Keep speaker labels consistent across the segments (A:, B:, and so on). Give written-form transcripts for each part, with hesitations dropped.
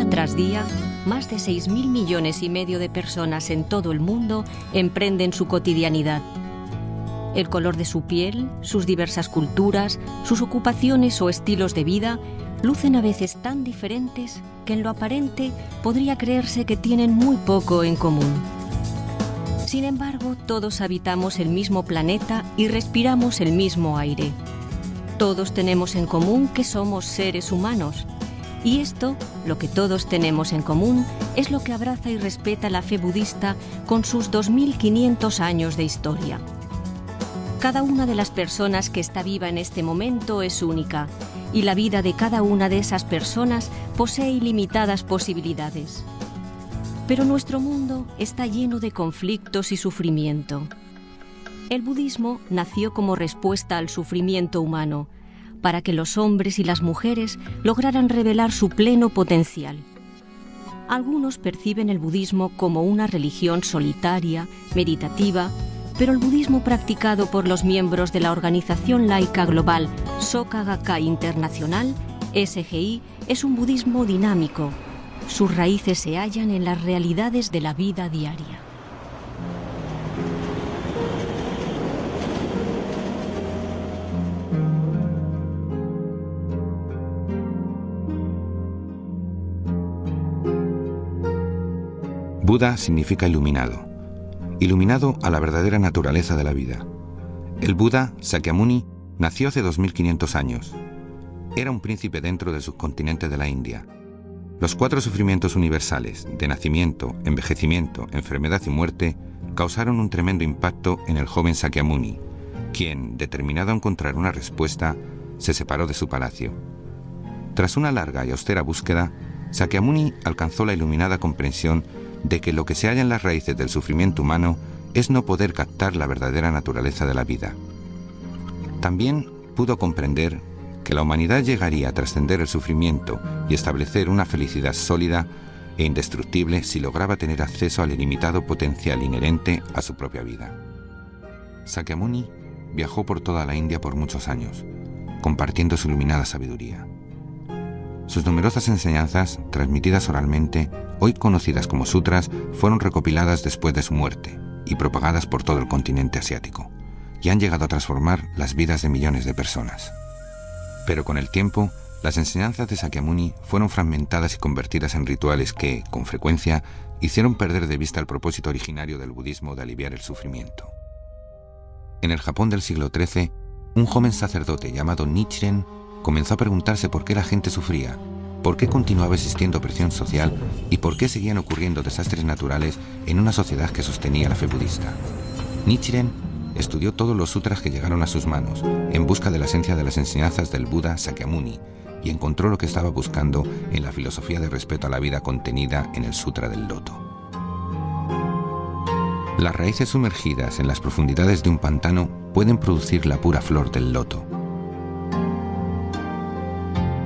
A: Día tras día, más de 6,5 millones de personas en todo el mundo emprenden su cotidianidad. El color de su piel, sus diversas culturas, sus ocupaciones o estilos de vida lucen a veces tan diferentes que en lo aparente podría creerse que tienen muy poco en común. Sin embargo, todos habitamos el mismo planeta y respiramos el mismo aire. Todos tenemos en común que somos seres humanos. Y esto, lo que todos tenemos en común, es lo que abraza y respeta la fe budista con sus 2.500 años de historia. Cada una de las personas que está viva en este momento es única, y la vida de cada una de esas personas posee ilimitadas posibilidades. Pero nuestro mundo está lleno de conflictos y sufrimiento. El budismo nació como respuesta al sufrimiento humano, para que los hombres y las mujeres lograran revelar su pleno potencial. Algunos perciben el budismo como una religión solitaria, meditativa, pero el budismo practicado por los miembros de la organización laica global Soka Gakkai Internacional, SGI, es un budismo dinámico. Sus raíces se hallan en las realidades de la vida diaria.
B: Buda significa iluminado. Iluminado a la verdadera naturaleza de la vida. El Buda Sakyamuni nació hace 2.500 años. Era un príncipe dentro del subcontinente de la India. Los 4 sufrimientos universales de nacimiento, envejecimiento, enfermedad y muerte causaron un tremendo impacto en el joven Sakyamuni, quien, determinado a encontrar una respuesta, se separó de su palacio. Tras una larga y austera búsqueda, Sakyamuni alcanzó la iluminada comprensión de que lo que se halla en las raíces del sufrimiento humano es no poder captar la verdadera naturaleza de la vida. También pudo comprender que la humanidad llegaría a trascender el sufrimiento y establecer una felicidad sólida e indestructible si lograba tener acceso al ilimitado potencial inherente a su propia vida. Sakyamuni viajó por toda la India por muchos años, compartiendo su iluminada sabiduría. Sus numerosas enseñanzas, transmitidas oralmente, hoy conocidas como sutras, fueron recopiladas después de su muerte y propagadas por todo el continente asiático, y han llegado a transformar las vidas de millones de personas. Pero con el tiempo, las enseñanzas de Sakyamuni fueron fragmentadas y convertidas en rituales que, con frecuencia, hicieron perder de vista el propósito originario del budismo de aliviar el sufrimiento. En el Japón del siglo XIII, un joven sacerdote llamado Nichiren comenzó a preguntarse por qué la gente sufría, por qué continuaba existiendo presión social y por qué seguían ocurriendo desastres naturales en una sociedad que sostenía la fe budista. Nichiren estudió todos los sutras que llegaron a sus manos en busca de la esencia de las enseñanzas del Buda Sakyamuni y encontró lo que estaba buscando en la filosofía de respeto a la vida contenida en el Sutra del Loto. Las raíces sumergidas en las profundidades de un pantano pueden producir la pura flor del loto.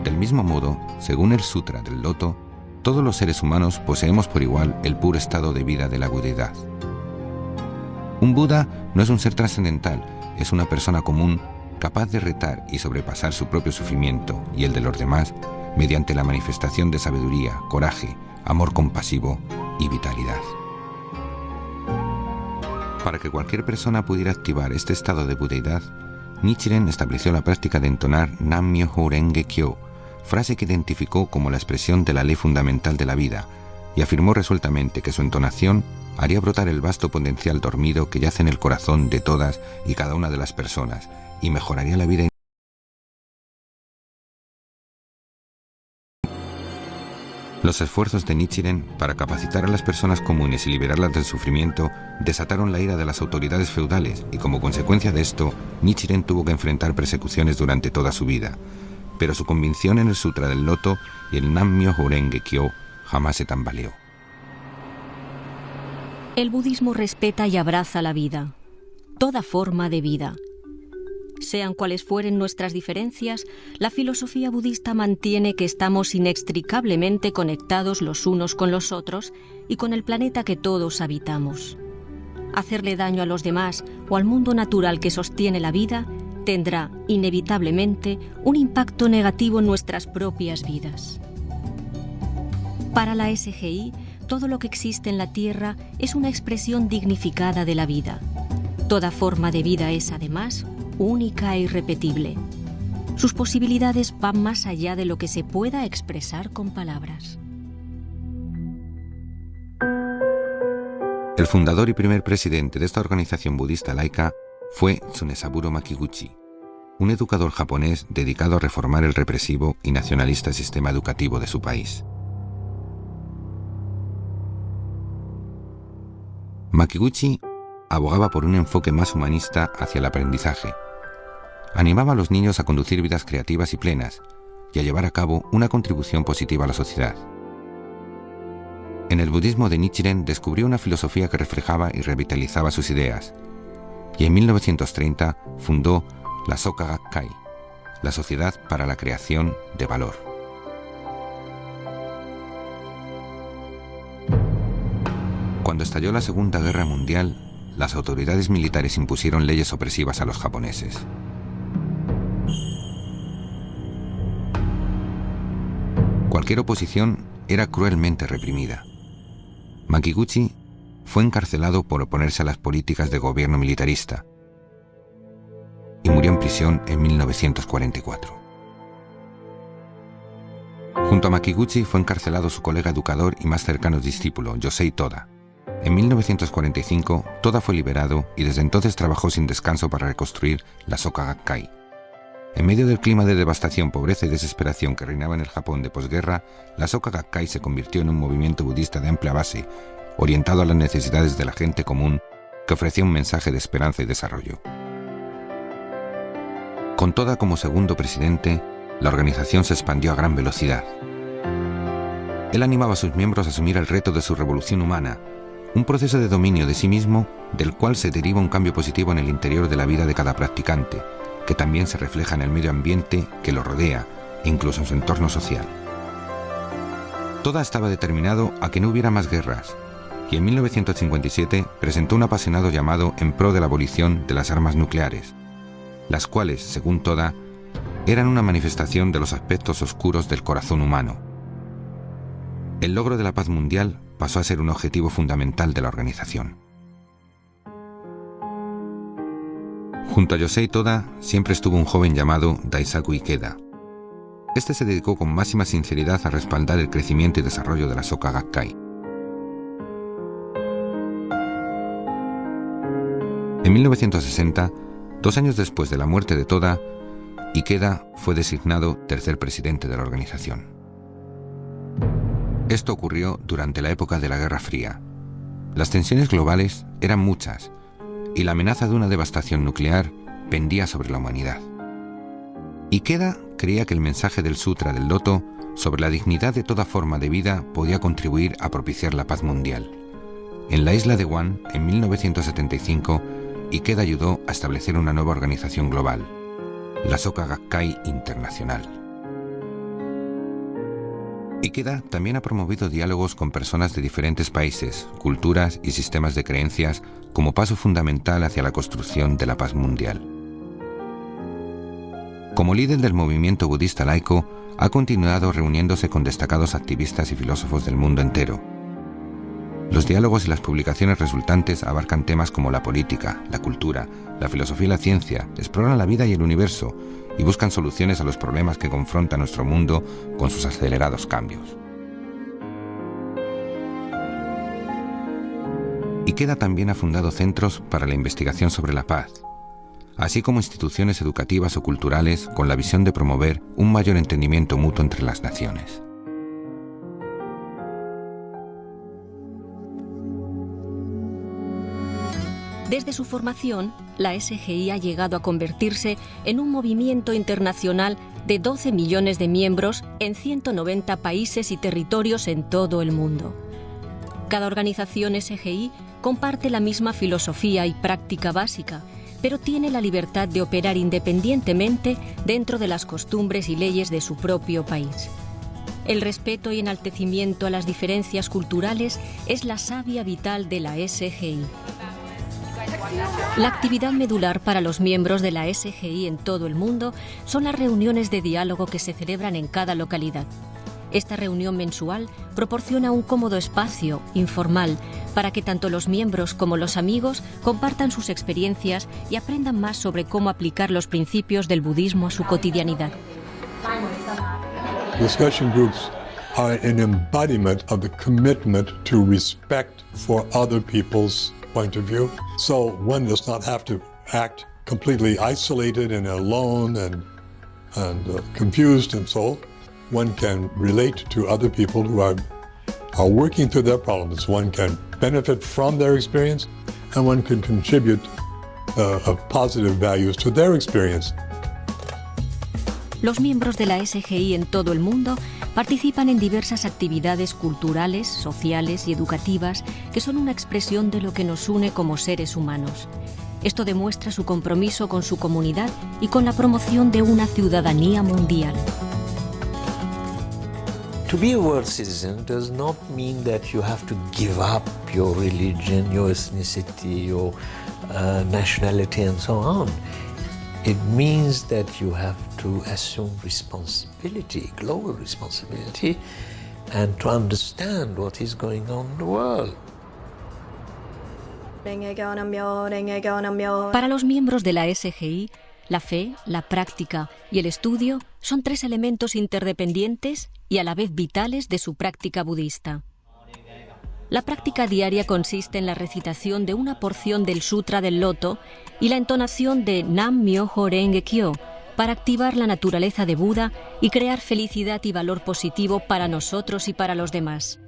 B: Del mismo modo, según el Sutra del Loto, todos los seres humanos poseemos por igual el puro estado de vida de la budeidad. Un Buda no es un ser trascendental, es una persona común capaz de retar y sobrepasar su propio sufrimiento y el de los demás mediante la manifestación de sabiduría, coraje, amor compasivo y vitalidad. Para que cualquier persona pudiera activar este estado de budeidad, Nichiren estableció la práctica de entonar Nam-myoho Renge Kyo, frase que identificó como la expresión de la ley fundamental de la vida, y afirmó resueltamente que su entonación haría brotar el vasto potencial dormido que yace en el corazón de todas y cada una de las personas, y mejoraría la vida. Los esfuerzos de Nichiren para capacitar a las personas comunes y liberarlas del sufrimiento desataron la ira de las autoridades feudales y como consecuencia de esto, Nichiren tuvo que enfrentar persecuciones durante toda su vida. Pero su convicción en el Sutra del Loto y el Nam-myoho Renge Kyo jamás se tambaleó.
A: El budismo respeta y abraza la vida, toda forma de vida. Sean cuales fueren nuestras diferencias, la filosofía budista mantiene que estamos inextricablemente conectados los unos con los otros y con el planeta que todos habitamos. Hacerle daño a los demás o al mundo natural que sostiene la vida tendrá, inevitablemente, un impacto negativo en nuestras propias vidas. Para la SGI, todo lo que existe en la Tierra es una expresión dignificada de la vida. Toda forma de vida es, además, única e irrepetible. Sus posibilidades van más allá de lo que se pueda expresar con palabras.
B: El fundador y primer presidente de esta organización budista laica fue Tsunesaburo Makiguchi, un educador japonés dedicado a reformar el represivo y nacionalista sistema educativo de su país. Makiguchi abogaba por un enfoque más humanista hacia el aprendizaje. Animaba a los niños a conducir vidas creativas y plenas y a llevar a cabo una contribución positiva a la sociedad. En el budismo de Nichiren descubrió una filosofía que reflejaba y revitalizaba sus ideas, y en 1930 fundó la Soka Gakkai, la Sociedad para la Creación de Valor. Cuando estalló la Segunda Guerra Mundial, las autoridades militares impusieron leyes opresivas a los japoneses. Cualquier oposición era cruelmente reprimida. Makiguchi fue encarcelado por oponerse a las políticas de gobierno militarista y murió en prisión en 1944. Junto a Makiguchi fue encarcelado su colega educador y más cercano discípulo, Yosei Toda. En 1945, Toda fue liberado y desde entonces trabajó sin descanso para reconstruir la Soka Gakkai. En medio del clima de devastación, pobreza y desesperación que reinaba en el Japón de posguerra, la Soka Gakkai se convirtió en un movimiento budista de amplia base, orientado a las necesidades de la gente común, que ofrecía un mensaje de esperanza y desarrollo. Con Toda como segundo presidente, la organización se expandió a gran velocidad. Él animaba a sus miembros a asumir el reto de su revolución humana, un proceso de dominio de sí mismo del cual se deriva un cambio positivo en el interior de la vida de cada practicante, que también se refleja en el medio ambiente que lo rodea e incluso en su entorno social. Toda estaba determinado a que no hubiera más guerras, y en 1957 presentó un apasionado llamado en pro de la abolición de las armas nucleares, las cuales, según Toda, eran una manifestación de los aspectos oscuros del corazón humano. El logro de la paz mundial pasó a ser un objetivo fundamental de la organización. Junto a Yosei Toda siempre estuvo un joven llamado Daisaku Ikeda. Este se dedicó con máxima sinceridad a respaldar el crecimiento y desarrollo de la Soka Gakkai. En 1960, 2 años después de la muerte de Toda, Ikeda fue designado tercer presidente de la organización. Esto ocurrió durante la época de la Guerra Fría. Las tensiones globales eran muchas y la amenaza de una devastación nuclear pendía sobre la humanidad. Ikeda creía que el mensaje del Sutra del Loto sobre la dignidad de toda forma de vida podía contribuir a propiciar la paz mundial. En la isla de Guam, en 1975, Ikeda ayudó a establecer una nueva organización global, la Soka Gakkai Internacional. Ikeda también ha promovido diálogos con personas de diferentes países, culturas y sistemas de creencias como paso fundamental hacia la construcción de la paz mundial. Como líder del movimiento budista laico, ha continuado reuniéndose con destacados activistas y filósofos del mundo entero. Los diálogos y las publicaciones resultantes abarcan temas como la política, la cultura, la filosofía y la ciencia, exploran la vida y el universo y buscan soluciones a los problemas que confronta nuestro mundo con sus acelerados cambios. Ikeda también ha fundado centros para la investigación sobre la paz, así como instituciones educativas o culturales con la visión de promover un mayor entendimiento mutuo entre las naciones.
A: Desde su formación, la SGI ha llegado a convertirse en un movimiento internacional de 12 millones de miembros en 190 países y territorios en todo el mundo. Cada organización SGI comparte la misma filosofía y práctica básica, pero tiene la libertad de operar independientemente dentro de las costumbres y leyes de su propio país. El respeto y enaltecimiento a las diferencias culturales es la savia vital de la SGI. La actividad medular para los miembros de la SGI en todo el mundo son las reuniones de diálogo que se celebran en cada localidad. Esta reunión mensual proporciona un cómodo espacio, informal, para que tanto los miembros como los amigos compartan sus experiencias y aprendan más sobre cómo aplicar los principios del budismo a su cotidianidad.
C: Discussion groups are an embodiment of the commitment to respect for other people's point of view. So one does not have to act completely isolated and alone and confused, and so one can relate to other people who are working through their problems. One can benefit from their experience, and one can contribute positive values to their experience.
A: Los miembros de la SGI en todo el mundo participan en diversas actividades culturales, sociales y educativas que son una expresión de lo que nos une como seres humanos. Esto demuestra su compromiso con su comunidad y con la promoción de una ciudadanía mundial.
D: To be a world citizen does not mean that you have to give up your religion, your ethnicity, your nationality and so on. It means that you have to assume responsibility, global responsibility, and to understand what is going on in the world.
A: Para los miembros de la SGI, la fe, la práctica y el estudio son tres elementos interdependientes y a la vez vitales de su práctica budista. La práctica diaria consiste en la recitación de una porción del Sutra del Loto y la entonación de Nam Myoho Renge Kyo para activar la naturaleza de Buda y crear felicidad y valor positivo para nosotros y para los demás.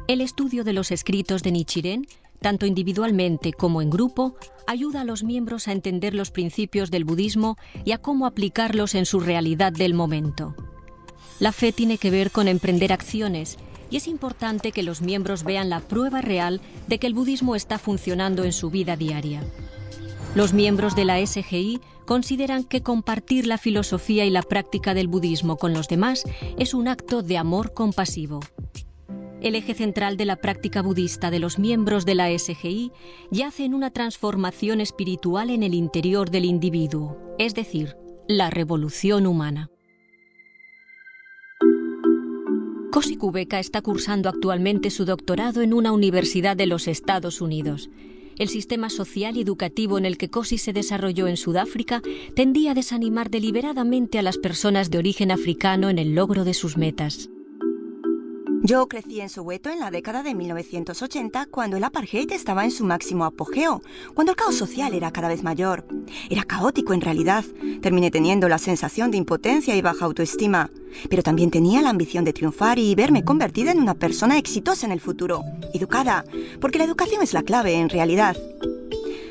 A: El estudio de los escritos de Nichiren, tanto individualmente como en grupo, ayuda a los miembros a entender los principios del budismo y a cómo aplicarlos en su realidad del momento. La fe tiene que ver con emprender acciones, y es importante que los miembros vean la prueba real de que el budismo está funcionando en su vida diaria. Los miembros de la SGI consideran que compartir la filosofía y la práctica del budismo con los demás es un acto de amor compasivo. El eje central de la práctica budista de los miembros de la SGI yace en una transformación espiritual en el interior del individuo, es decir, la revolución humana. Kosi Kubeka está cursando actualmente su doctorado en una universidad de los Estados Unidos. El sistema social y educativo en el que Kosi se desarrolló en Sudáfrica tendía a desanimar deliberadamente a las personas de origen africano en el logro de sus metas.
E: Yo crecí en Soweto en la década de 1980, cuando el apartheid estaba en su máximo apogeo, cuando el caos social era cada vez mayor. Era caótico en realidad. Terminé teniendo la sensación de impotencia y baja autoestima. Pero también tenía la ambición de triunfar y verme convertida en una persona exitosa en el futuro. Educada, porque la educación es la clave en realidad.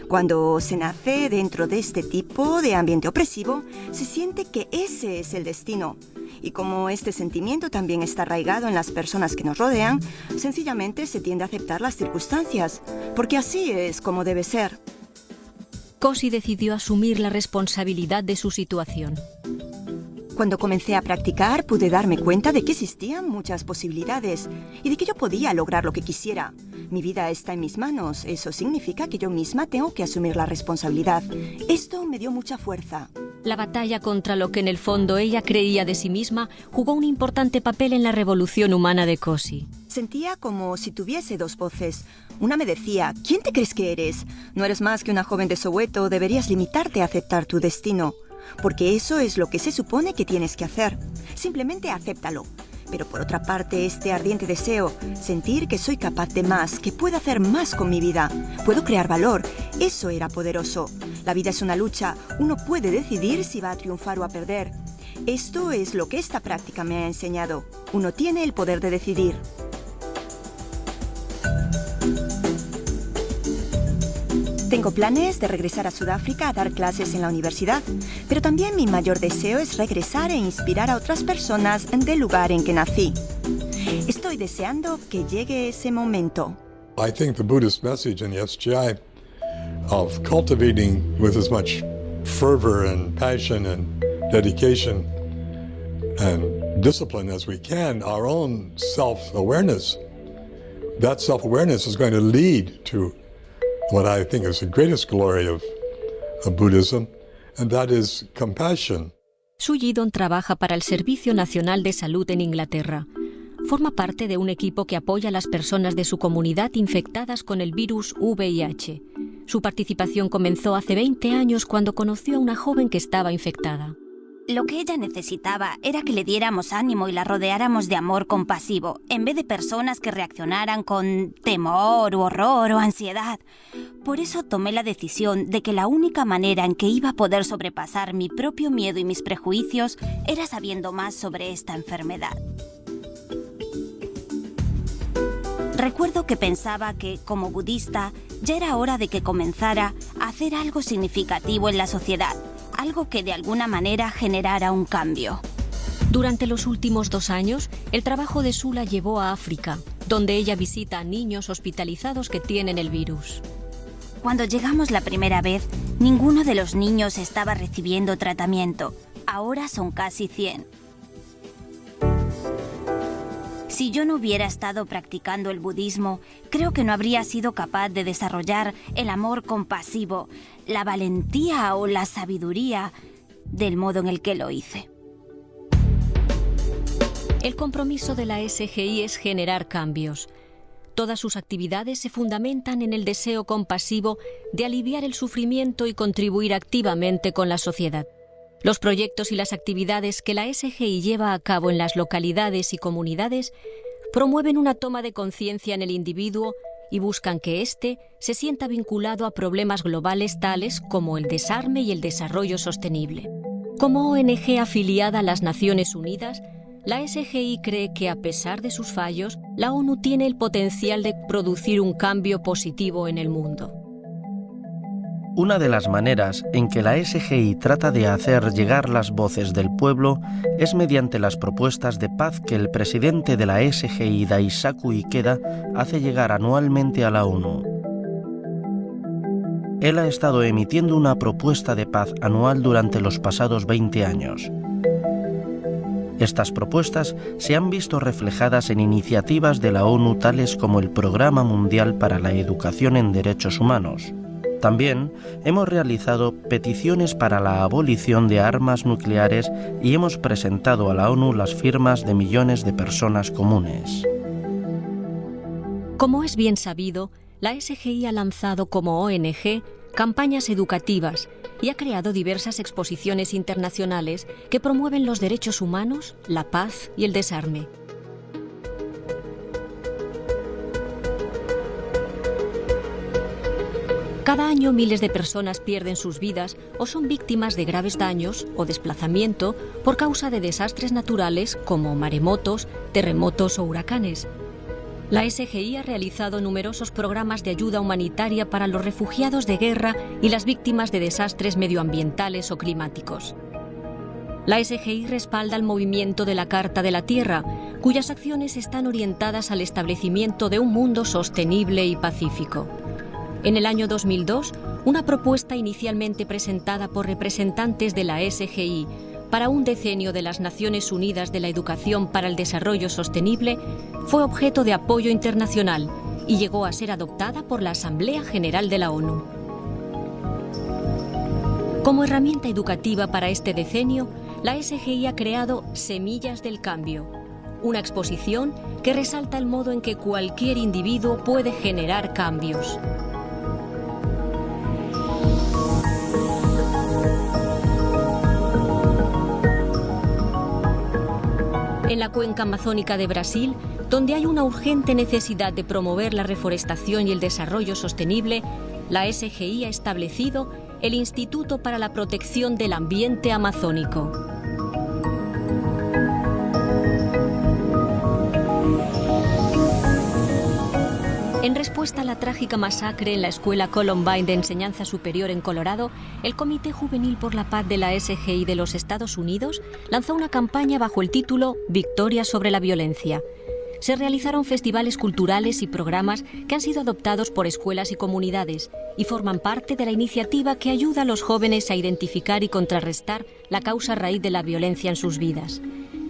E: Cuando se nace dentro de este tipo de ambiente opresivo, se siente que ese es el destino. Y como este sentimiento también está arraigado en las personas que nos rodean, sencillamente se tiende a aceptar las circunstancias, porque así es como debe ser.
A: Kosi decidió asumir la responsabilidad de su situación.
E: Cuando comencé a practicar, pude darme cuenta de que existían muchas posibilidades y de que yo podía lograr lo que quisiera. Mi vida está en mis manos. Eso significa que yo misma tengo que asumir la responsabilidad. Esto me dio mucha fuerza.
A: La batalla contra lo que en el fondo ella creía de sí misma jugó un importante papel en la revolución humana de Kosi.
E: Sentía como si tuviese dos voces. Una me decía, ¿quién te crees que eres? No eres más que una joven de Soweto, deberías limitarte a aceptar tu destino. Porque eso es lo que se supone que tienes que hacer. Simplemente acéptalo. Pero por otra parte, este ardiente deseo, sentir que soy capaz de más, que puedo hacer más con mi vida, puedo crear valor, eso era poderoso. La vida es una lucha, uno puede decidir si va a triunfar o a perder. Esto es lo que esta práctica me ha enseñado. Uno tiene el poder de decidir. Tengo planes de regresar a Sudáfrica a dar clases en la universidad, pero también mi mayor deseo es regresar e inspirar a otras personas del lugar en que nací. Estoy deseando que llegue ese momento.
C: I think the Buddhist message in the SGI of cultivating with as much fervor and passion and dedication and discipline as we can our own self-awareness. That self-awareness is going to lead to what I think is the greatest glory of Buddhism, and that is compassion.
A: Sue Gidon trabaja para el Servicio Nacional de Salud en Inglaterra. Forma parte de un equipo que apoya a las personas de su comunidad infectadas con el virus VIH. Su participación comenzó hace 20 años cuando conoció a una joven que estaba infectada.
F: Lo que ella necesitaba era que le diéramos ánimo y la rodeáramos de amor compasivo, en vez de personas que reaccionaran con temor, horror o ansiedad. Por eso tomé la decisión de que la única manera en que iba a poder sobrepasar mi propio miedo y mis prejuicios era sabiendo más sobre esta enfermedad. Recuerdo que pensaba que, como budista, ya era hora de que comenzara a hacer algo significativo en la sociedad, algo que de alguna manera generara un cambio.
A: Durante los últimos 2 años, el trabajo de Sue la llevó a África, donde ella visita a niños hospitalizados que tienen el virus.
F: Cuando llegamos la primera vez, ninguno de los niños estaba recibiendo tratamiento. Ahora son casi 100. Si yo no hubiera estado practicando el budismo, creo que no habría sido capaz de desarrollar el amor compasivo, la valentía o la sabiduría del modo en el que lo hice.
A: El compromiso de la SGI es generar cambios. Todas sus actividades se fundamentan en el deseo compasivo de aliviar el sufrimiento y contribuir activamente con la sociedad. Los proyectos y las actividades que la SGI lleva a cabo en las localidades y comunidades promueven una toma de conciencia en el individuo y buscan que éste se sienta vinculado a problemas globales tales como el desarme y el desarrollo sostenible. Como ONG afiliada a las Naciones Unidas, la SGI cree que, a pesar de sus fallos, la ONU tiene el potencial de producir un cambio positivo en el mundo.
G: Una de las maneras en que la SGI trata de hacer llegar las voces del pueblo es mediante las propuestas de paz que el presidente de la SGI, Daisaku Ikeda, hace llegar anualmente a la ONU. Él ha estado emitiendo una propuesta de paz anual durante los pasados 20 años. Estas propuestas se han visto reflejadas en iniciativas de la ONU tales como el Programa Mundial para la Educación en Derechos Humanos. También hemos realizado peticiones para la abolición de armas nucleares y hemos presentado a la ONU las firmas de millones de personas comunes.
A: Como es bien sabido, la SGI ha lanzado como ONG campañas educativas y ha creado diversas exposiciones internacionales que promueven los derechos humanos, la paz y el desarme. Cada año miles de personas pierden sus vidas o son víctimas de graves daños o desplazamiento por causa de desastres naturales como maremotos, terremotos o huracanes. La SGI ha realizado numerosos programas de ayuda humanitaria para los refugiados de guerra y las víctimas de desastres medioambientales o climáticos. La SGI respalda el movimiento de la Carta de la Tierra, cuyas acciones están orientadas al establecimiento de un mundo sostenible y pacífico. En el año 2002, una propuesta inicialmente presentada por representantes de la SGI para un decenio de las Naciones Unidas de la Educación para el Desarrollo Sostenible fue objeto de apoyo internacional y llegó a ser adoptada por la Asamblea General de la ONU. Como herramienta educativa para este decenio, la SGI ha creado Semillas del Cambio, una exposición que resalta el modo en que cualquier individuo puede generar cambios. En la cuenca amazónica de Brasil, donde hay una urgente necesidad de promover la reforestación y el desarrollo sostenible, la SGI ha establecido el Instituto para la Protección del Ambiente Amazónico. En respuesta a la trágica masacre en la escuela Columbine de enseñanza superior en Colorado, el Comité Juvenil por la Paz de la SGI de los Estados Unidos lanzó una campaña bajo el título Victoria sobre la violencia. Se realizaron festivales culturales y programas que han sido adoptados por escuelas y comunidades y forman parte de la iniciativa que ayuda a los jóvenes a identificar y contrarrestar la causa raíz de la violencia en sus vidas.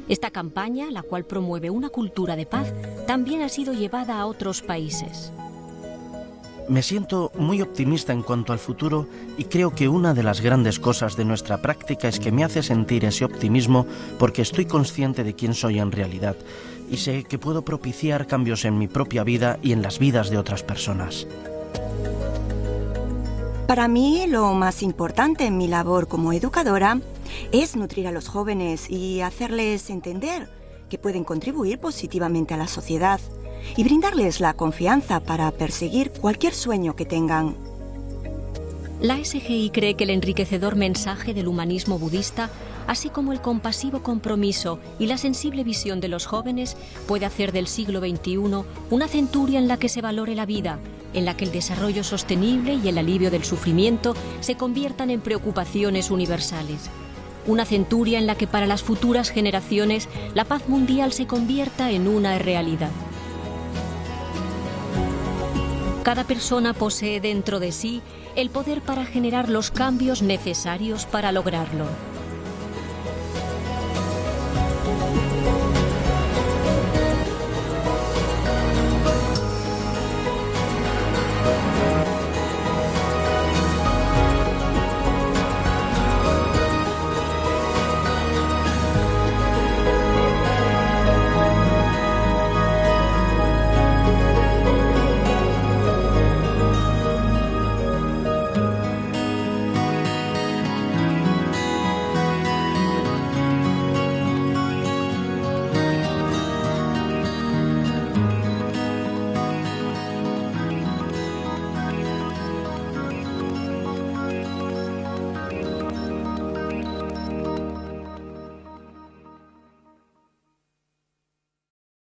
A: Esta campaña, la cual promueve una cultura de paz, también ha sido llevada a otros países.
G: Me siento muy optimista en cuanto al futuro y creo que una de las grandes cosas de nuestra práctica es que me hace sentir ese optimismo porque estoy consciente de quién soy en realidad y sé que puedo propiciar cambios en mi propia vida y en las vidas de otras personas.
E: Para mí, lo más importante en mi labor como educadora es nutrir a los jóvenes y hacerles entender que pueden contribuir positivamente a la sociedad y brindarles la confianza para perseguir cualquier sueño que tengan.
A: La SGI cree que el enriquecedor mensaje del humanismo budista, así como el compasivo compromiso y la sensible visión de los jóvenes, puede hacer del siglo XXI una centuria en la que se valore la vida, en la que el desarrollo sostenible y el alivio del sufrimiento se conviertan en preocupaciones universales. Una centuria en la que para las futuras generaciones la paz mundial se convierta en una realidad. Cada persona posee dentro de sí el poder para generar los cambios necesarios para lograrlo.